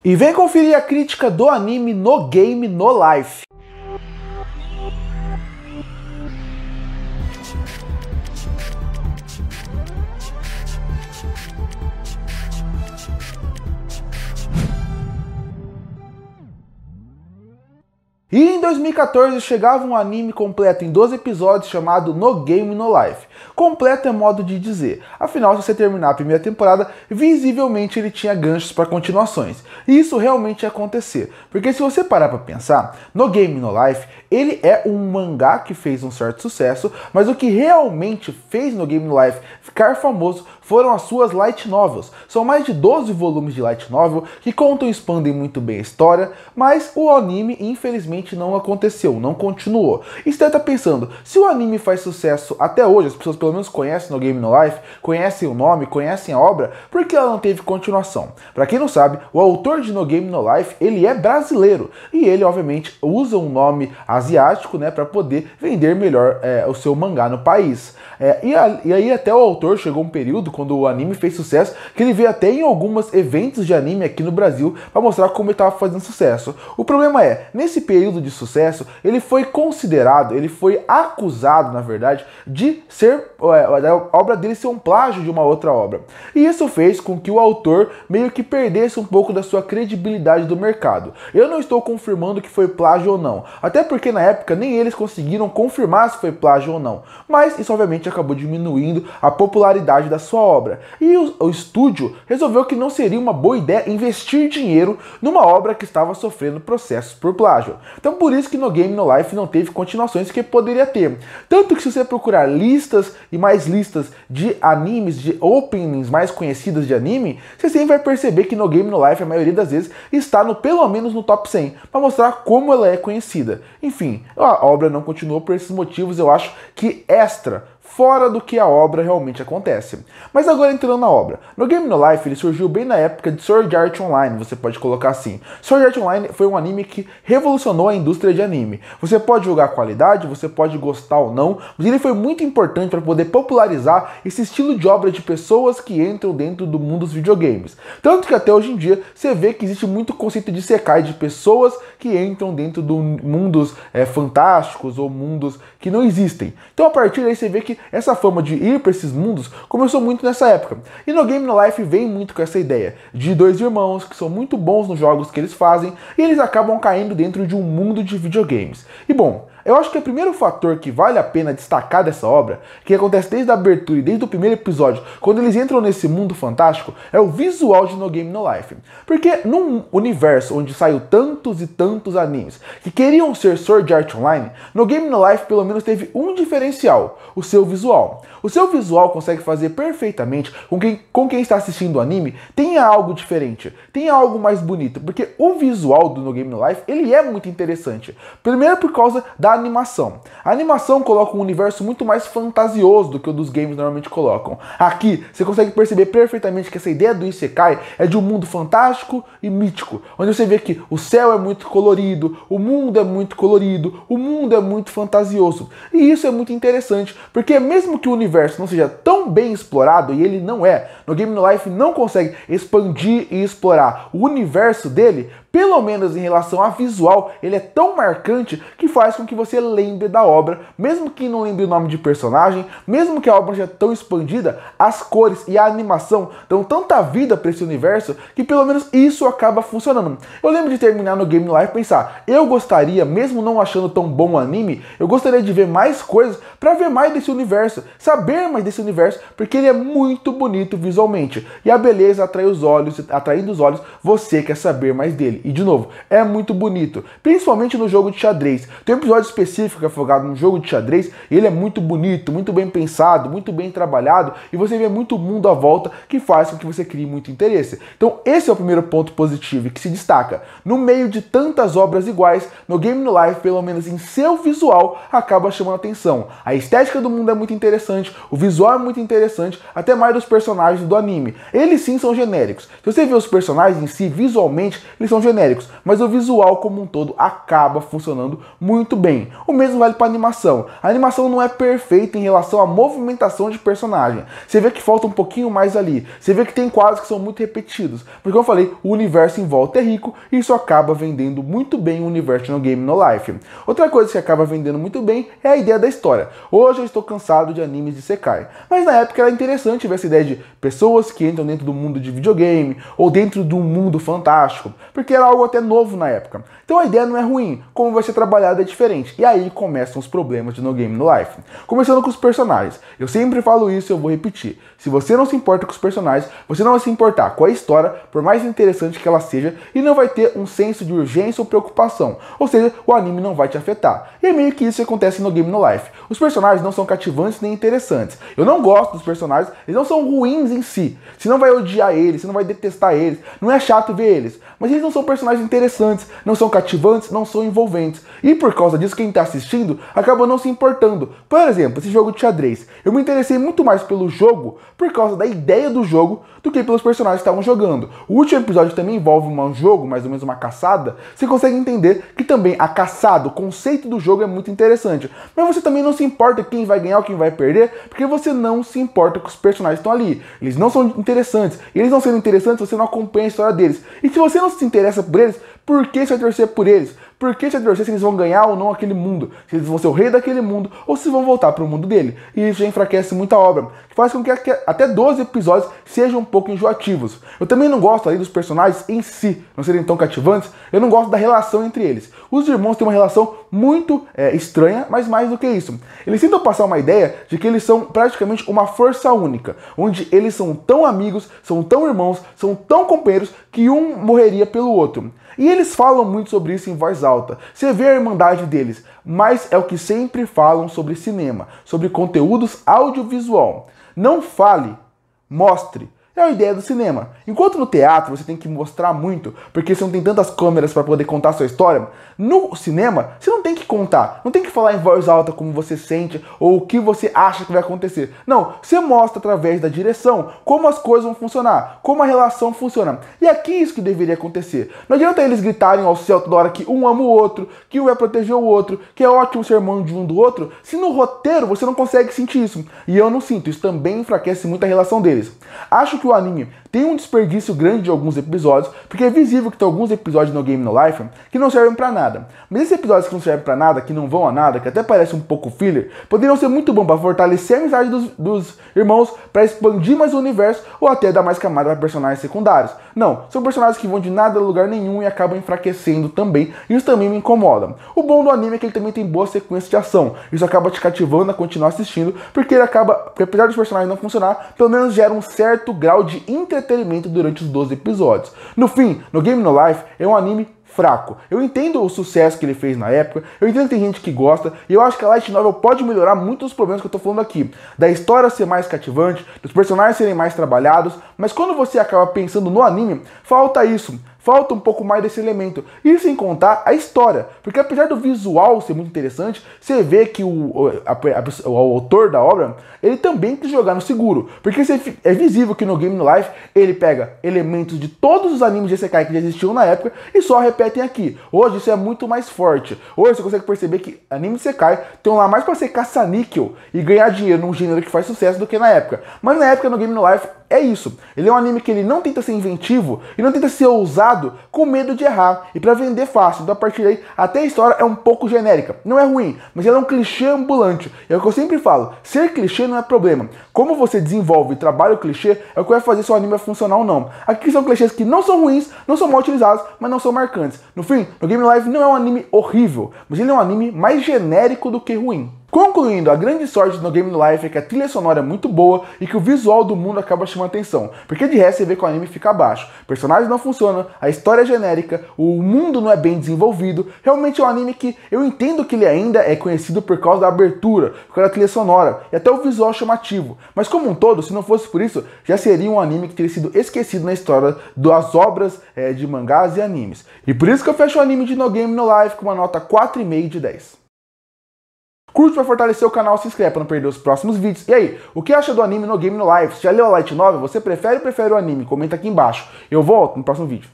E vem conferir a crítica do anime No Game No Life. E em 2014 chegava um anime completo em 12 episódios chamado No Game No Life. Completo é modo de dizer, afinal se você terminar a primeira temporada, visivelmente ele tinha ganchos para continuações. E isso realmente ia acontecer, porque se você parar para pensar, No Game No Life, ele é um mangá que fez um certo sucesso, mas o que realmente fez No Game No Life ficar famoso foram as suas light novels. São mais de 12 volumes de light novel que contam e expandem muito bem a história, mas o anime infelizmente não aconteceu, não continuou. E você está pensando, se o anime faz sucesso até hoje, as pessoas pelo menos conhecem No Game No Life, conhecem o nome, conhecem a obra, por que ela não teve continuação? Para quem não sabe, o autor de No Game No Life, ele é brasileiro, e ele obviamente usa um nome asiático, né, para poder vender melhor o seu mangá no país. E aí até o autor chegou um período, quando o anime fez sucesso, que ele veio até em alguns eventos de anime aqui no Brasil para mostrar como ele estava fazendo sucesso. O problema é, nesse período de sucesso, ele foi considerado, ele foi acusado, na verdade, de ser, a obra dele ser um plágio de uma outra obra. E isso fez com que o autor meio que perdesse um pouco da sua credibilidade do mercado. Eu não estou confirmando que foi plágio ou não, até porque na época nem eles conseguiram confirmar se foi plágio ou não, mas isso obviamente acabou diminuindo a popularidade da sua obra. E o estúdio resolveu que não seria uma boa ideia investir dinheiro numa obra que estava sofrendo processos por plágio. Então por isso que No Game No Life não teve continuações que poderia ter. Tanto que se você procurar listas e mais listas de animes, de openings mais conhecidas de anime, você sempre vai perceber que No Game No Life a maioria das vezes está pelo menos no top 100, para mostrar como ela é conhecida. Enfim, a obra não continuou por esses motivos, eu acho que fora do que a obra realmente acontece. Mas agora entrando na obra. No Game No Life ele surgiu bem na época de Sword Art Online, você pode colocar assim. Sword Art Online foi um anime que revolucionou a indústria de anime. Você pode julgar a qualidade, você pode gostar ou não, mas ele foi muito importante para poder popularizar esse estilo de obra de pessoas que entram dentro do mundo dos videogames. Tanto que até hoje em dia você vê que existe muito conceito de isekai, de pessoas que entram dentro de mundos fantásticos ou mundos que não existem. Então a partir daí você vê que essa fama de ir para esses mundos começou muito nessa época. E No Game No Life vem muito com essa ideia de dois irmãos que são muito bons nos jogos que eles fazem e eles acabam caindo dentro de um mundo de videogames. E bom, eu acho que o primeiro fator que vale a pena destacar dessa obra, que acontece desde a abertura e desde o primeiro episódio, quando eles entram nesse mundo fantástico, é o visual de No Game No Life. Porque num universo onde saiu tantos e tantos animes que queriam ser Sword Art Online, No Game No Life pelo menos teve um diferencial, o seu visual. O seu visual consegue fazer perfeitamente com quem está assistindo o anime tenha algo diferente, tenha algo mais bonito, porque o visual do No Game No Life, ele é muito interessante. Primeiro por causa da animação. A animação coloca um universo muito mais fantasioso do que o dos games normalmente colocam. Aqui, você consegue perceber perfeitamente que essa ideia do Isekai é de um mundo fantástico e mítico, onde você vê que o céu é muito colorido, o mundo é muito colorido, o mundo é muito fantasioso. E isso é muito interessante, porque mesmo que o universo não seja tão bem explorado, e ele não é, No Game No Life não consegue expandir e explorar o universo dele, pelo menos em relação a visual, ele é tão marcante que faz com que você lembre da obra, mesmo que não lembre o nome de personagem, mesmo que a obra seja tão expandida, as cores e a animação dão tanta vida para esse universo que pelo menos isso acaba funcionando. Eu lembro de terminar No Game No Life e pensar, eu gostaria, mesmo não achando tão bom o anime, eu gostaria de ver mais coisas para ver mais desse universo, saber mais desse universo, porque ele é muito bonito visualmente. E a beleza atrai os olhos, atraindo os olhos, você quer saber mais dele. E de novo, é muito bonito, principalmente no jogo de xadrez. Tem um episódio específico que é focado no jogo de xadrez, e ele é muito bonito, muito bem pensado, muito bem trabalhado, e você vê muito mundo à volta que faz com que você crie muito interesse. Então esse é o primeiro ponto positivo e que se destaca. No meio de tantas obras iguais, No Game No Life, pelo menos em seu visual, acaba chamando atenção. A estética do mundo é muito interessante, o visual é muito interessante, até mais dos personagens do anime. Eles sim são genéricos. Se você vê os personagens em si, visualmente, eles são genéricos. genéricos, mas o visual como um todo acaba funcionando muito bem. O mesmo vale para a animação. A animação não é perfeita em relação à movimentação de personagem. Você vê que falta um pouquinho mais ali. Você vê que tem quadros que são muito repetidos. Porque como eu falei, o universo em volta é rico e isso acaba vendendo muito bem o universo No Game No Life. Outra coisa que acaba vendendo muito bem é a ideia da história. Hoje eu estou cansado de animes de Isekai, mas na época era interessante ver essa ideia de pessoas que entram dentro do mundo de videogame ou dentro de um mundo fantástico, porque era algo até novo na época. Então a ideia não é ruim, como vai ser trabalhada é diferente. E aí começam os problemas de No Game No Life. Começando com os personagens. Eu sempre falo isso e eu vou repetir. Se você não se importa com os personagens, você não vai se importar com a história, por mais interessante que ela seja, e não vai ter um senso de urgência ou preocupação. Ou seja, o anime não vai te afetar. E é meio que isso que acontece no Game No Life. Os personagens não são cativantes nem interessantes. Eu não gosto dos personagens, eles não são ruins em si. Você não vai odiar eles, você não vai detestar eles, não é chato ver eles. Mas eles não são personagens interessantes, não são cativantes, não são envolventes. E por causa disso, quem está assistindo acaba não se importando. Por exemplo, esse jogo de xadrez. Eu me interessei muito mais pelo jogo por causa da ideia do jogo do que pelos personagens que estavam jogando. O último episódio também envolve um jogo, mais ou menos uma caçada. Você consegue entender que também a caçada, o conceito do jogo é muito interessante. Mas você também não se importa quem vai ganhar ou quem vai perder, porque você não se importa com os personagens que estão ali. Eles não são interessantes. E eles não sendo interessantes, você não acompanha a história deles. E se você não se interessa por eles, por que você vai torcer por eles? Por que você vai torcer se eles vão ganhar ou não aquele mundo? Se eles vão ser o rei daquele mundo ou se vão voltar para o mundo dele? E isso já enfraquece muito a obra, que faz com que até 12 episódios sejam um pouco enjoativos. Eu também não gosto ali dos personagens em si não serem tão cativantes. Eu não gosto da relação entre eles. Os irmãos têm uma relação muito estranha, mas mais do que isso. Eles tentam passar uma ideia de que eles são praticamente uma força única, onde eles são tão amigos, são tão irmãos, são tão companheiros que um morreria pelo outro. E eles falam muito sobre isso em voz alta. Você vê a irmandade deles, mas é o que sempre falam sobre cinema, sobre conteúdos audiovisual. Não fale, mostre. É a ideia do cinema. Enquanto no teatro você tem que mostrar muito, porque você não tem tantas câmeras para poder contar a sua história, no cinema você não tem que contar, não tem que falar em voz alta como você sente ou o que você acha que vai acontecer. Não, você mostra através da direção como as coisas vão funcionar, como a relação funciona. E aqui é isso que deveria acontecer. Não adianta eles gritarem ao céu toda hora que um ama o outro, que um vai proteger o outro, que é ótimo ser irmão de um do outro, se no roteiro você não consegue sentir isso. E eu não sinto, isso também enfraquece muito a relação deles. Acho que o anime tem um desperdício grande de alguns episódios, porque é visível que tem alguns episódios no Game No Life que não servem pra nada. Mas esses episódios que não servem pra nada, que não vão a nada, que até parece um pouco filler, poderiam ser muito bons para fortalecer a amizade dos irmãos, para expandir mais o universo ou até dar mais camada para personagens secundários. Não, são personagens que vão de nada a lugar nenhum e acabam enfraquecendo também, e isso também me incomoda. O bom do anime é que ele também tem boas sequências de ação, isso acaba te cativando a continuar assistindo, porque ele acaba, porque apesar dos personagens não funcionar, pelo menos gera um certo grau de entretenimento durante os 12 episódios. No fim, No Game No Life é um anime fraco. Eu entendo o sucesso que ele fez na época, eu entendo que tem gente que gosta, e eu acho que a Light Novel pode melhorar muito os problemas que eu tô falando aqui. Da história ser mais cativante, dos personagens serem mais trabalhados, mas quando você acaba pensando no anime, falta isso. Falta um pouco mais desse elemento. E sem contar a história. Porque apesar do visual ser muito interessante, você vê que o autor da obra, ele também quis jogar no seguro. Porque é visível que no Game No Life, ele pega elementos de todos os animes de Isekai que já existiam na época e só repetem aqui. Hoje isso é muito mais forte. Hoje você consegue perceber que animes de Isekai estão lá mais para ser caça-níquel e ganhar dinheiro num gênero que faz sucesso do que na época. Mas na época no Game No Life é isso. Ele é um anime que ele não tenta ser inventivo e não tenta ser ousado com medo de errar e para vender fácil. Então a partir daí até a história é um pouco genérica. Não é ruim, mas ela é um clichê ambulante. É o que eu sempre falo. Ser clichê não é problema. Como você desenvolve e trabalha o clichê é o que vai fazer seu anime funcionar ou não. Aqui são clichês que não são ruins, não são mal utilizados, mas não são marcantes. No fim, No Game No Life não é um anime horrível, mas ele é um anime mais genérico do que ruim. Concluindo, a grande sorte do No Game No Life é que a trilha sonora é muito boa e que o visual do mundo acaba chamando atenção, porque de resto você vê que o anime fica abaixo. Personagens não funcionam, a história é genérica, o mundo não é bem desenvolvido. Realmente é um anime que eu entendo que ele ainda é conhecido por causa da abertura, por causa da trilha sonora e até o visual chamativo. Mas como um todo, se não fosse por isso, já seria um anime que teria sido esquecido na história das obras de mangás e animes. E por isso que eu fecho o anime de No Game No Life com uma nota 4,5 de 10. Curte para fortalecer o canal, se inscreve para não perder os próximos vídeos. E aí, o que acha do anime No Game No Life? Se já leu a Light Novel, você prefere o anime? Comenta aqui embaixo. Eu volto no próximo vídeo.